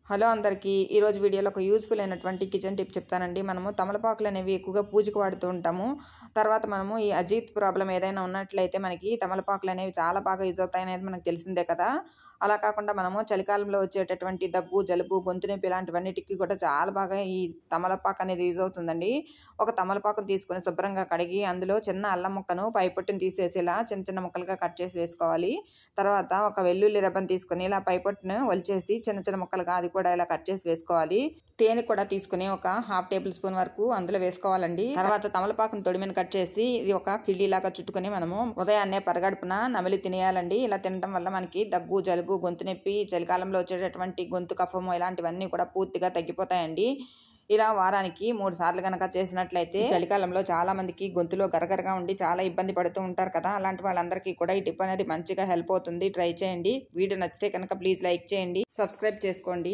Hello అందరికీ ఈరోజు వీడియోలో ఒక యూస్ఫుల్ అయినటువంటి కిచెన్ టిప్ చెప్తానండి. మనము తమలపాకులు అనేవి ఎక్కువగా పూజకు వాడుతూ ఉంటాము. తర్వాత మనము ఈ అజీర్తి ప్రాబ్లం ఏదైనా ఉన్నట్లయితే మనకి తమలపాకులు అనేవి చాలా బాగా యూజ్ అవుతాయి అనేది మనకు తెలిసిందే కదా. అలా కాకుండా మనము చలికాలంలో వచ్చేటటువంటి దగ్గు, జలుబు, గొంతు నొప్పి ఇలాంటివన్నిటికీ కూడా చాలా బాగా ఈ తమలపాకు అనేది యూజ్ అవుతుందండి. ఒక తమలపాకును తీసుకొని శుభ్రంగా కడిగి అందులో చిన్న అల్లం ముక్కను పైపొట్టును తీసేసి ఇలా చిన్న చిన్న ముక్కలుగా కట్ చేసి వేసుకోవాలి. తర్వాత ఒక వెల్లుల్లి రెబ్బను తీసుకొని ఇలా పైపొట్టును ఒలిచేసి చిన్న చిన్న ముక్కలుగా అది కూడా ఇలా కట్ చేసి వేసుకోవాలి. తేనె కూడా తీసుకుని ఒక 1/2 టేబుల్ స్పూన్ వరకు అందులో వేసుకోవాలండి. తర్వాత తమలపాకును తొడిమిని కట్ చేసి ఇది ఒక కిళ్ళీలాగా చుట్టుకుని మనము ఉదయాన్నే పరగడుపున నమిలి తినేయాలండి. ఇలా తినడం వల్ల మనకి దగ్గు, జలుబు, గొంతు నొప్పి, చలికాలంలో వచ్చేటటువంటి గొంతు కఫము ఇలాంటివన్నీ కూడా పూర్తిగా తగ్గిపోతాయండి. ఇలా వారానికి 3 సార్లు కనుక చేసినట్లయితే చలికాలంలో చాలా మందికి గొంతులో గరగరగా ఉండి చాలా ఇబ్బంది పడుతూ ఉంటారు కదా. అలాంటి వాళ్ళందరికీ కూడా ఈ టిప్ అనేది మంచిగా హెల్ప్ అవుతుంది. ట్రై చేయండి. వీడియో నచ్చితే కనుక ప్లీజ్ లైక్ చేయండి, సబ్స్క్రైబ్ చేసుకోండి.